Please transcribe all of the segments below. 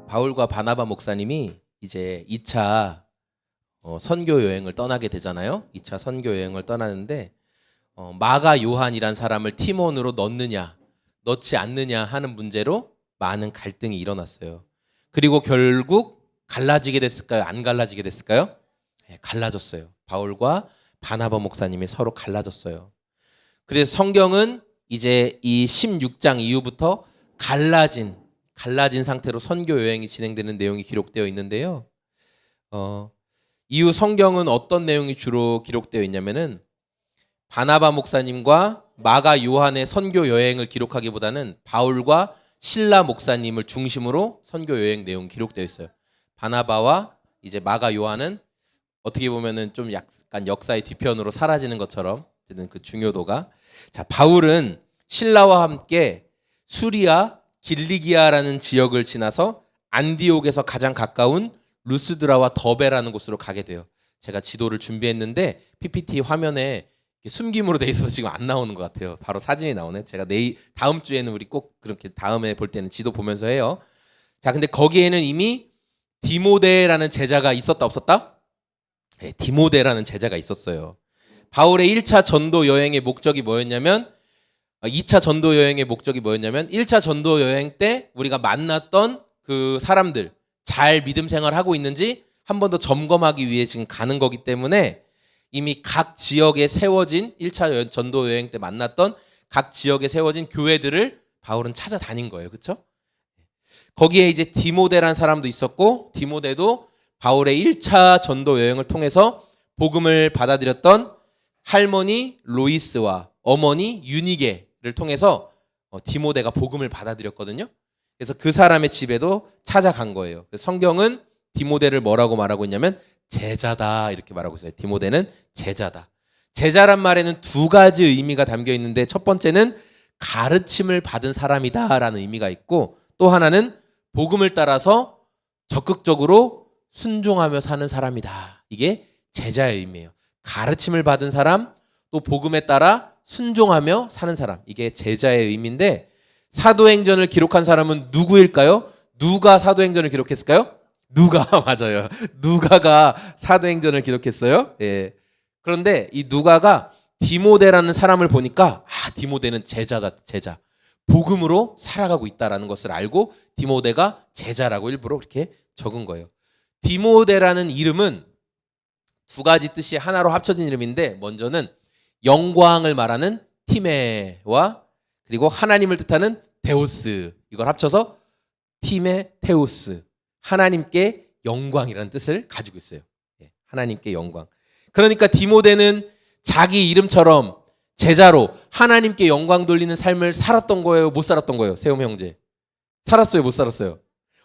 바울과 바나바 목사님이 이제 2차 선교 여행을 떠나게 되잖아요. 2차 선교 여행을 떠나는데 마가 요한이란 사람을 팀원으로 넣느냐 넣지 않느냐 하는 문제로 많은 갈등이 일어났어요. 그리고 결국 갈라지게 됐을까요? 안 갈라지게 됐을까요? 네, 갈라졌어요. 바울과 바나바 목사님이 서로 갈라졌어요. 그래서 성경은 이제 이 16장 이후부터 갈라진 상태로 선교 여행이 진행되는 내용이 기록되어 있는데요. 이후 성경은 어떤 내용이 주로 기록되어 있냐면은 바나바 목사님과 마가 요한의 선교 여행을 기록하기보다는 바울과 실라 목사님을 중심으로 선교 여행 내용이 기록되어 있어요. 바나바와 이제 마가 요한은 어떻게 보면은 좀 약간 역사의 뒤편으로 사라지는 것처럼 그 중요도가. 자, 바울은 실라와 함께 수리아 길리기아라는 지역을 지나서 안디옥에서 가장 가까운 루스드라와 더베라는 곳으로 가게 돼요. 제가 지도를 준비했는데 PPT 화면에 숨김으로 돼 있어서 지금 안 나오는 것 같아요. 바로 사진이 나오네. 제가 다음 주에는 우리 꼭 그렇게 다음에 볼 때는 지도 보면서 해요. 자, 근데 거기에는 이미 디모데라는 제자가 있었다 없었다? 네, 디모데라는 제자가 있었어요. 바울의 1차 전도 여행의 목적이 뭐였냐면 2차 전도 여행의 목적이 뭐였냐면 1차 전도 여행 때 우리가 만났던 그 사람들 잘 믿음 생활하고 있는지 한 번 더 점검하기 위해 지금 가는 거기 때문에 이미 각 지역에 세워진 1차 전도 여행 때 만났던 각 지역에 세워진 교회들을 바울은 찾아다닌 거예요. 그렇죠? 거기에 이제 디모데란 사람도 있었고 디모데도 바울의 1차 전도 여행을 통해서 복음을 받아들였던 할머니 로이스와 어머니 유니게를 통해서 디모데가 복음을 받아들였거든요. 그래서 그 사람의 집에도 찾아간 거예요. 성경은 디모데를 뭐라고 말하고 있냐면 제자다 이렇게 말하고 있어요. 디모데는 제자다. 제자란 말에는 두 가지 의미가 담겨 있는데 첫 번째는 가르침을 받은 사람이다라는 의미가 있고 또 하나는 복음을 따라서 적극적으로 순종하며 사는 사람이다. 이게 제자의 의미예요. 가르침을 받은 사람, 또 복음에 따라 순종하며 사는 사람. 이게 제자의 의미인데 사도행전을 기록한 사람은 누구일까요? 누가 사도행전을 기록했을까요? 누가 맞아요. 누가가 사도행전을 기록했어요. 예. 그런데 이 누가가 디모데라는 사람을 보니까 디모데는 제자다. 제자. 복음으로 살아가고 있다라는 것을 알고 디모데가 제자라고 일부러 이렇게 적은 거예요. 디모데라는 이름은 두 가지 뜻이 하나로 합쳐진 이름인데 먼저는 영광을 말하는 티메와 그리고 하나님을 뜻하는 데오스 이걸 합쳐서 티메테오스 하나님께 영광이라는 뜻을 가지고 있어요. 하나님께 영광. 그러니까 디모데는 자기 이름처럼 제자로 하나님께 영광 돌리는 삶을 살았던 거예요? 못 살았던 거예요? 세움 형제. 살았어요? 못 살았어요?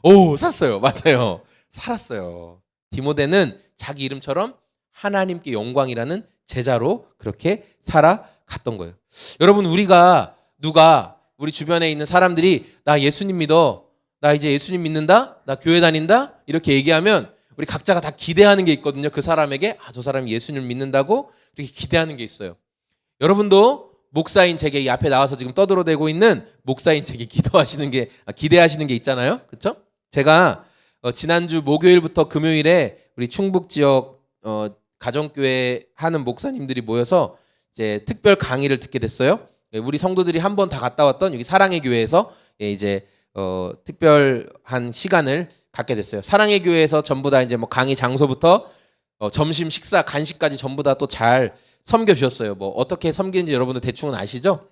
오, 살았어요. 맞아요. 살았어요. 디모데는 자기 이름처럼 하나님께 영광이라는 제자로 그렇게 살아갔던 거예요. 여러분 우리 주변에 있는 사람들이 나 예수님 믿어. 나 이제 예수님 믿는다? 나 교회 다닌다? 이렇게 얘기하면 우리 각자가 다 기대하는 게 있거든요. 그 사람에게 저 사람이 예수님을 믿는다고 이렇게 기대하는 게 있어요. 여러분도 목사인 제게 이 앞에 나와서 지금 떠들어대고 있는 목사인 제게 기대하시는 게 있잖아요. 그렇죠? 제가 지난주 목요일부터 금요일에 우리 충북 지역 가정교회 하는 목사님들이 모여서 이제 특별 강의를 듣게 됐어요. 우리 성도들이 한 번 다 갔다 왔던 여기 사랑의 교회에서 이제 특별한 시간을 갖게 됐어요. 사랑의 교회에서 전부 다 이제 뭐 강의 장소부터 점심 식사 간식까지 전부 다 또 잘 섬겨 주셨어요. 뭐 어떻게 섬기는지 여러분들 대충은 아시죠?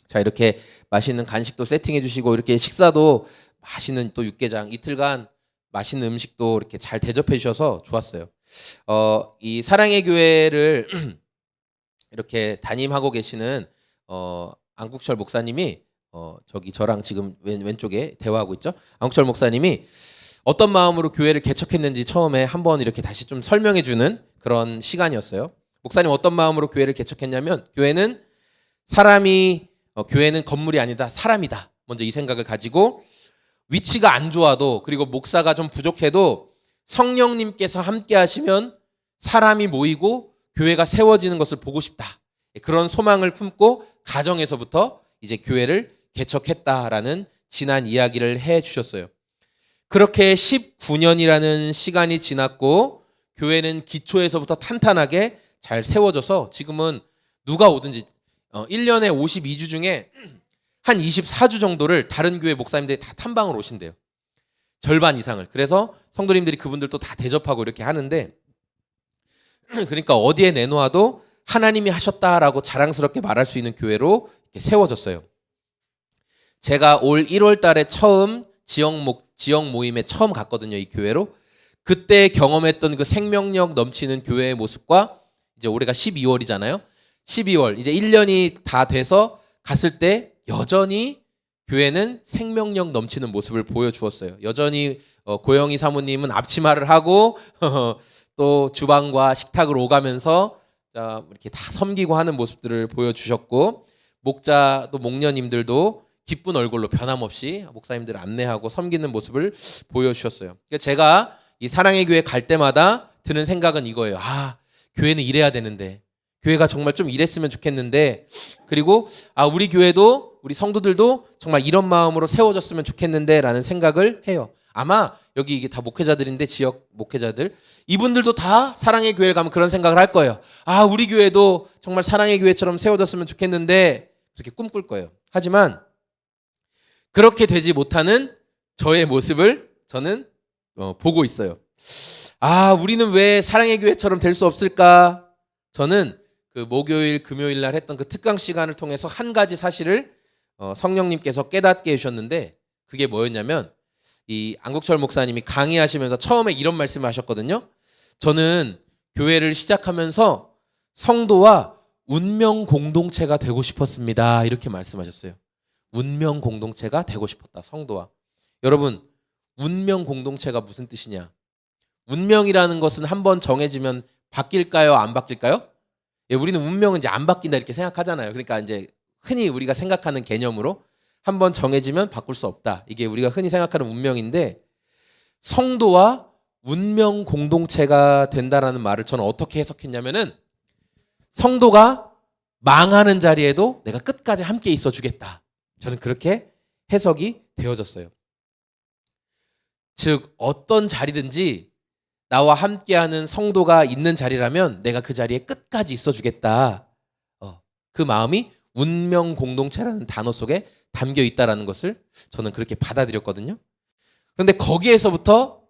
자, 이렇게 맛있는 간식도 세팅해 주시고 이렇게 식사도 맛있는 또 육개장 이틀간 맛있는 음식도 이렇게 잘 대접해 주셔서 좋았어요. 이 사랑의 교회를 이렇게 담임하고 계시는 안국철 목사님이 저기 저랑 지금 왼쪽에 대화하고 있죠. 안국철 목사님이 어떤 마음으로 교회를 개척했는지 처음에 한번 이렇게 다시 좀 설명해 주는 그런 시간이었어요. 목사님 어떤 마음으로 교회를 개척했냐면 교회는 교회는 건물이 아니다. 사람이다. 먼저 이 생각을 가지고 위치가 안 좋아도 그리고 목사가 좀 부족해도 성령님께서 함께 하시면 사람이 모이고 교회가 세워지는 것을 보고 싶다. 그런 소망을 품고 가정에서부터 이제 교회를 개척했다라는 지난 이야기를 해 주셨어요. 그렇게 19년이라는 시간이 지났고 교회는 기초에서부터 탄탄하게 잘 세워져서 지금은 누가 오든지 1년에 52주 중에 한 24주 정도를 다른 교회 목사님들이 다 탐방을 오신대요. 절반 이상을. 그래서 성도님들이 그분들도 다 대접하고 이렇게 하는데, 그러니까 어디에 내놓아도 하나님이 하셨다라고 자랑스럽게 말할 수 있는 교회로 이렇게 세워졌어요. 제가 올 1월 달에 처음 지역 모임에 처음 갔거든요, 이 교회로. 그때 경험했던 그 생명력 넘치는 교회의 모습과 이제 올해가 12월이잖아요. 12월 이제 1년이 다 돼서 갔을 때 여전히 교회는 생명력 넘치는 모습을 보여주었어요. 여전히 고영희 사모님은 앞치마를 하고 또 주방과 식탁을 오가면서 이렇게 다 섬기고 하는 모습들을 보여주셨고, 목자도 목녀님들도 기쁜 얼굴로 변함없이 목사님들을 안내하고 섬기는 모습을 보여주셨어요. 그러니까 제가 이 사랑의 교회 갈 때마다 드는 생각은 이거예요. 교회는 이래야 되는데, 교회가 정말 좀 이랬으면 좋겠는데, 그리고 우리 교회도 우리 성도들도 정말 이런 마음으로 세워졌으면 좋겠는데 라는 생각을 해요. 아마 여기 이게 다 목회자들인데, 지역 목회자들, 이분들도 다 사랑의 교회에 가면 그런 생각을 할 거예요. 우리 교회도 정말 사랑의 교회처럼 세워졌으면 좋겠는데, 그렇게 꿈꿀 거예요. 하지만 그렇게 되지 못하는 저의 모습을 저는 보고 있어요. 우리는 왜 사랑의 교회처럼 될 수 없을까? 저는 그 목요일, 금요일 날 했던 그 특강 시간을 통해서 한 가지 사실을 성령님께서 깨닫게 해주셨는데, 그게 뭐였냐면, 이 안국철 목사님이 강의하시면서 처음에 이런 말씀을 하셨거든요. 저는 교회를 시작하면서 성도와 운명 공동체가 되고 싶었습니다. 이렇게 말씀하셨어요. 운명 공동체가 되고 싶었다, 성도와. 여러분, 운명 공동체가 무슨 뜻이냐? 운명이라는 것은 한번 정해지면 바뀔까요? 안 바뀔까요? 우리는 운명은 이제 안 바뀐다 이렇게 생각하잖아요. 그러니까 이제 흔히 우리가 생각하는 개념으로 한번 정해지면 바꿀 수 없다. 이게 우리가 흔히 생각하는 운명인데, 성도와 운명 공동체가 된다라는 말을 저는 어떻게 해석했냐면은, 성도가 망하는 자리에도 내가 끝까지 함께 있어 주겠다. 저는 그렇게 해석이 되어졌어요. 즉, 어떤 자리든지 나와 함께하는 성도가 있는 자리라면 내가 그 자리에 끝까지 있어 주겠다. 그 마음이 운명 공동체라는 단어 속에 담겨 있다라는 것을 저는 그렇게 받아들였거든요. 그런데 거기에서부터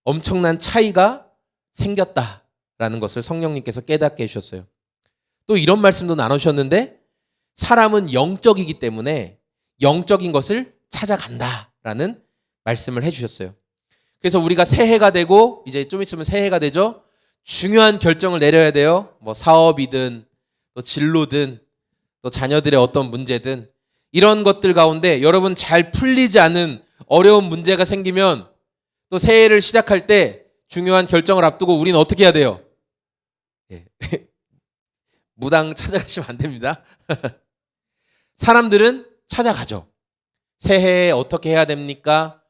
엄청난 차이가 생겼다라는 것을 성령님께서 깨닫게 해주셨어요. 또 이런 말씀도 나누셨는데, 사람은 영적이기 때문에 영적인 것을 찾아간다라는 말씀을 해주셨어요. 그래서 우리가 새해가 되고, 이제 좀 있으면 새해가 되죠. 중요한 결정을 내려야 돼요. 뭐 사업이든 또 진로든 또 자녀들의 어떤 문제든, 이런 것들 가운데 여러분 잘 풀리지 않은 어려운 문제가 생기면 또 새해를 시작할 때 중요한 결정을 앞두고 우리는 어떻게 해야 돼요? 무당 찾아가시면 안 됩니다. 사람들은 찾아가죠. 새해에 어떻게 해야 됩니까?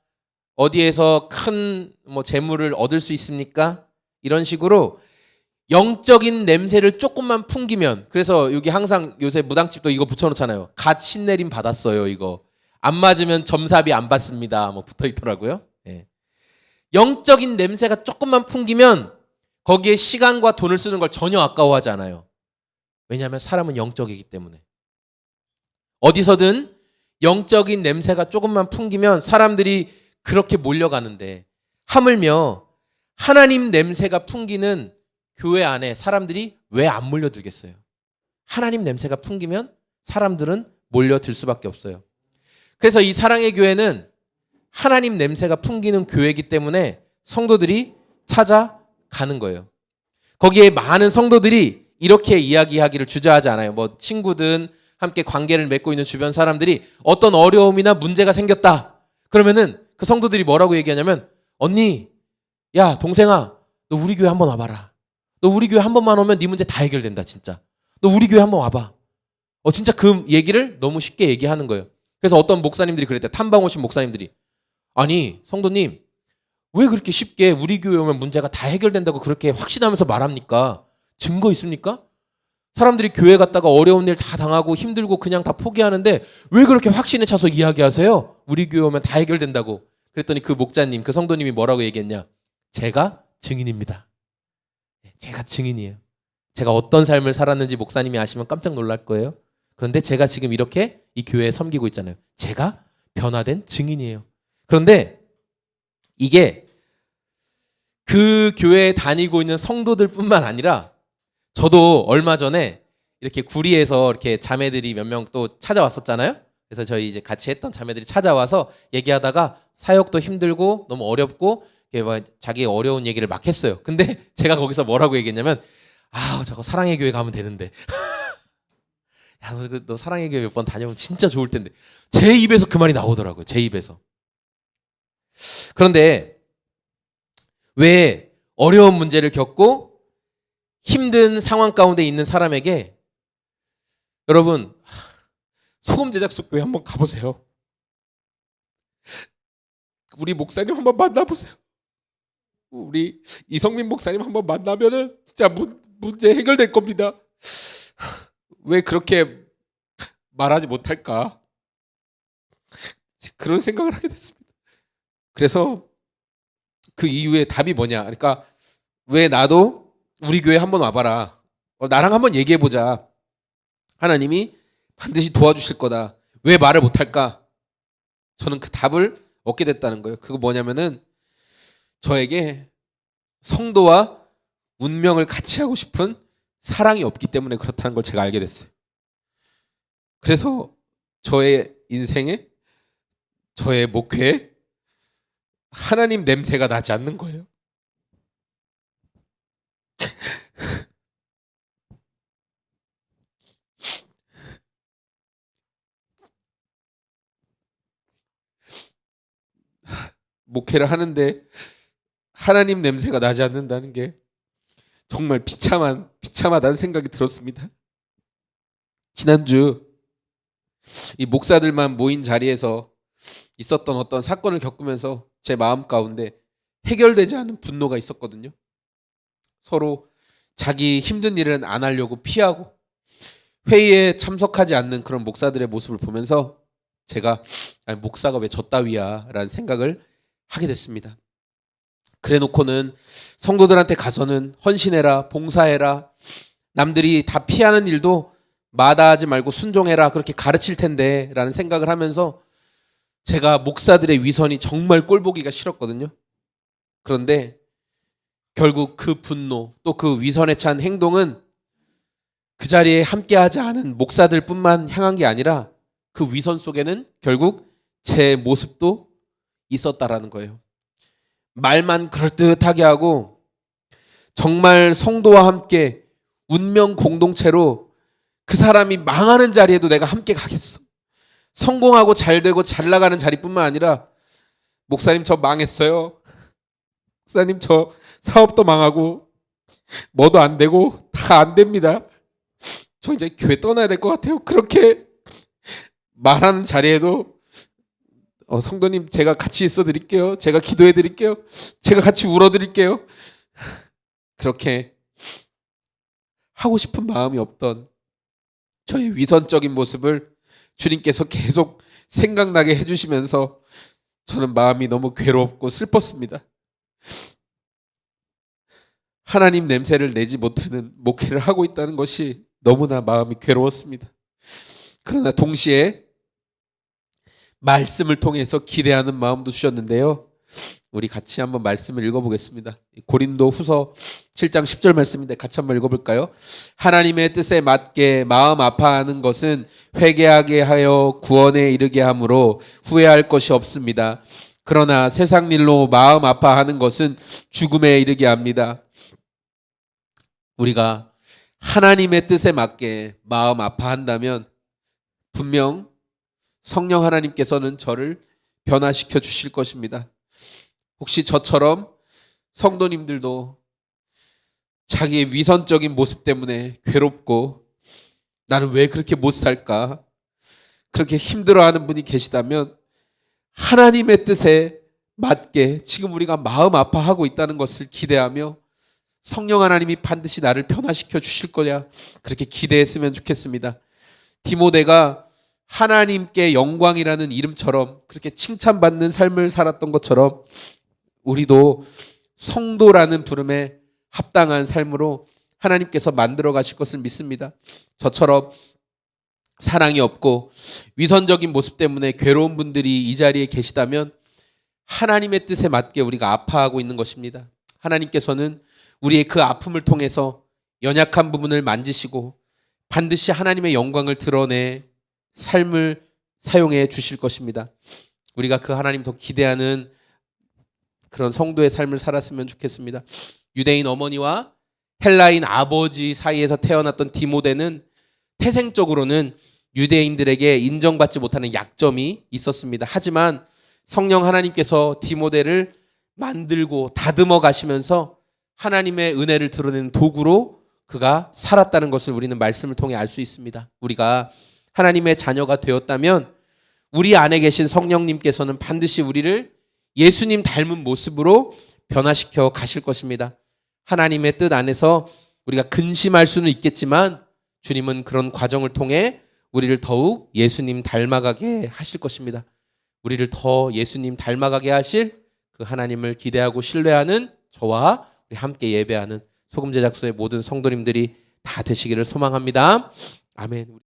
어디에서 큰 재물을 얻을 수 있습니까? 이런 식으로 영적인 냄새를 조금만 풍기면, 그래서 여기 항상 요새 무당집도 이거 붙여놓잖아요. 갓 신내림 받았어요. 이거 안 맞으면 점사비 안 받습니다. 붙어 있더라고요. 영적인 냄새가 조금만 풍기면 거기에 시간과 돈을 쓰는 걸 전혀 아까워하지 않아요. 왜냐하면 사람은 영적이기 때문에. 어디서든 영적인 냄새가 조금만 풍기면 사람들이 그렇게 몰려가는데, 하물며 하나님 냄새가 풍기는 교회 안에 사람들이 왜 안 몰려들겠어요? 하나님 냄새가 풍기면 사람들은 몰려들 수밖에 없어요. 그래서 이 사랑의 교회는 하나님 냄새가 풍기는 교회이기 때문에 성도들이 찾아가는 거예요. 거기에 많은 성도들이 이렇게 이야기하기를 주저하지 않아요. 친구든 함께 관계를 맺고 있는 주변 사람들이 어떤 어려움이나 문제가 생겼다. 그러면은 그 성도들이 뭐라고 얘기하냐면, 언니, 야, 동생아, 너 우리 교회 한번 와봐라. 너 우리 교회 한 번만 오면 네 문제 다 해결된다, 진짜. 너 우리 교회 한번 와봐. 진짜 그 얘기를 너무 쉽게 얘기하는 거예요. 그래서 어떤 목사님들이 그랬대요. 탐방 오신 목사님들이. 아니, 성도님, 왜 그렇게 쉽게 우리 교회 오면 문제가 다 해결된다고 그렇게 확신하면서 말합니까? 증거 있습니까? 사람들이 교회 갔다가 어려운 일 다 당하고 힘들고 그냥 다 포기하는데 왜 그렇게 확신에 차서 이야기하세요? 우리 교회 오면 다 해결된다고. 그랬더니 그 목자님, 그 성도님이 뭐라고 얘기했냐? 제가 증인입니다. 제가 증인이에요. 제가 어떤 삶을 살았는지 목사님이 아시면 깜짝 놀랄 거예요. 그런데 제가 지금 이렇게 이 교회에 섬기고 있잖아요. 제가 변화된 증인이에요. 그런데 이게 그 교회에 다니고 있는 성도들뿐만 아니라 저도 얼마 전에 이렇게 구리에서 이렇게 자매들이 몇 명 또 찾아왔었잖아요. 그래서 저희 이제 같이 했던 자매들이 찾아와서 얘기하다가 사역도 힘들고 너무 어렵고 자기 어려운 얘기를 막 했어요. 근데 제가 거기서 뭐라고 얘기했냐면 저거 사랑의 교회 가면 되는데 야, 너 사랑의 교회 몇 번 다녀오면 진짜 좋을 텐데. 제 입에서 그 말이 나오더라고요. 제 입에서. 그런데 왜 어려운 문제를 겪고 힘든 상황 가운데 있는 사람에게 여러분 소금 제작소 교회 한번 가보세요. 우리 목사님 한번 만나보세요. 우리 이성민 목사님 한번 만나면은 진짜 문제 해결될 겁니다. 왜 그렇게 말하지 못할까? 그런 생각을 하게 됐습니다. 그래서 그 이후에 답이 뭐냐? 그러니까 왜 나도 우리 교회 한번 와봐라. 나랑 한번 얘기해보자. 하나님이 반드시 도와주실 거다. 왜 말을 못할까? 저는 그 답을 얻게 됐다는 거예요. 그거 뭐냐면은 저에게 성도와 운명을 같이 하고 싶은 사랑이 없기 때문에 그렇다는 걸 제가 알게 됐어요. 그래서 저의 인생에, 저의 목회에 하나님 냄새가 나지 않는 거예요. 목회를 하는데 하나님 냄새가 나지 않는다는 게 정말 비참하다는 생각이 들었습니다. 지난주 이 목사들만 모인 자리에서 있었던 어떤 사건을 겪으면서 제 마음 가운데 해결되지 않은 분노가 있었거든요. 서로 자기 힘든 일은 안 하려고 피하고 회의에 참석하지 않는 그런 목사들의 모습을 보면서 제가 목사가 왜 저 따위야 라는 생각을 하게 됐습니다. 그래 놓고는 성도들한테 가서는 헌신해라, 봉사해라, 남들이 다 피하는 일도 마다하지 말고 순종해라 그렇게 가르칠 텐데 라는 생각을 하면서 제가 목사들의 위선이 정말 꼴보기가 싫었거든요. 그런데 결국 그 분노 또 그 위선에 찬 행동은 그 자리에 함께하지 않은 목사들뿐만 향한 게 아니라 그 위선 속에는 결국 제 모습도 있었다라는 거예요. 말만 그럴듯하게 하고 정말 성도와 함께 운명 공동체로 그 사람이 망하는 자리에도 내가 함께 가겠어. 성공하고 잘되고 잘 나가는 자리뿐만 아니라 목사님 저 망했어요. 목사님 저 사업도 망하고 뭐도 안 되고 다 안 됩니다. 저 이제 교회 떠나야 될 것 같아요. 그렇게 말하는 자리에도 성도님 제가 같이 있어 드릴게요. 제가 기도해 드릴게요. 제가 같이 울어 드릴게요. 그렇게 하고 싶은 마음이 없던 저의 위선적인 모습을 주님께서 계속 생각나게 해주시면서 저는 마음이 너무 괴롭고 슬펐습니다. 하나님 냄새를 내지 못하는 목회를 하고 있다는 것이 너무나 마음이 괴로웠습니다. 그러나 동시에 말씀을 통해서 기대하는 마음도 주셨는데요. 우리 같이 한번 말씀을 읽어보겠습니다. 고린도 후서 7장 10절 말씀인데 같이 한번 읽어볼까요? 하나님의 뜻에 맞게 마음 아파하는 것은 회개하게 하여 구원에 이르게 하므로 후회할 것이 없습니다. 그러나 세상 일로 마음 아파하는 것은 죽음에 이르게 합니다. 우리가 하나님의 뜻에 맞게 마음 아파한다면 분명 성령 하나님께서는 저를 변화시켜 주실 것입니다. 혹시 저처럼 성도님들도 자기의 위선적인 모습 때문에 괴롭고 나는 왜 그렇게 못 살까? 그렇게 힘들어하는 분이 계시다면 하나님의 뜻에 맞게 지금 우리가 마음 아파하고 있다는 것을 기대하며 성령 하나님이 반드시 나를 변화시켜 주실 거냐 그렇게 기대했으면 좋겠습니다. 디모데가 하나님께 영광이라는 이름처럼 그렇게 칭찬받는 삶을 살았던 것처럼 우리도 성도라는 부름에 합당한 삶으로 하나님께서 만들어 가실 것을 믿습니다. 저처럼 사랑이 없고 위선적인 모습 때문에 괴로운 분들이 이 자리에 계시다면 하나님의 뜻에 맞게 우리가 아파하고 있는 것입니다. 하나님께서는 우리의 그 아픔을 통해서 연약한 부분을 만지시고 반드시 하나님의 영광을 드러내 삶을 사용해 주실 것입니다. 우리가 그 하나님 더 기대하는 그런 성도의 삶을 살았으면 좋겠습니다. 유대인 어머니와 헬라인 아버지 사이에서 태어났던 디모데는 태생적으로는 유대인들에게 인정받지 못하는 약점이 있었습니다. 하지만 성령 하나님께서 디모데를 만들고 다듬어 가시면서 하나님의 은혜를 드러내는 도구로 그가 살았다는 것을 우리는 말씀을 통해 알 수 있습니다. 우리가 하나님의 자녀가 되었다면 우리 안에 계신 성령님께서는 반드시 우리를 예수님 닮은 모습으로 변화시켜 가실 것입니다. 하나님의 뜻 안에서 우리가 근심할 수는 있겠지만 주님은 그런 과정을 통해 우리를 더욱 예수님 닮아가게 하실 것입니다. 우리를 더 예수님 닮아가게 하실 그 하나님을 기대하고 신뢰하는 저와 우리 함께 예배하는 소금제작소의 모든 성도님들이 다 되시기를 소망합니다. 아멘.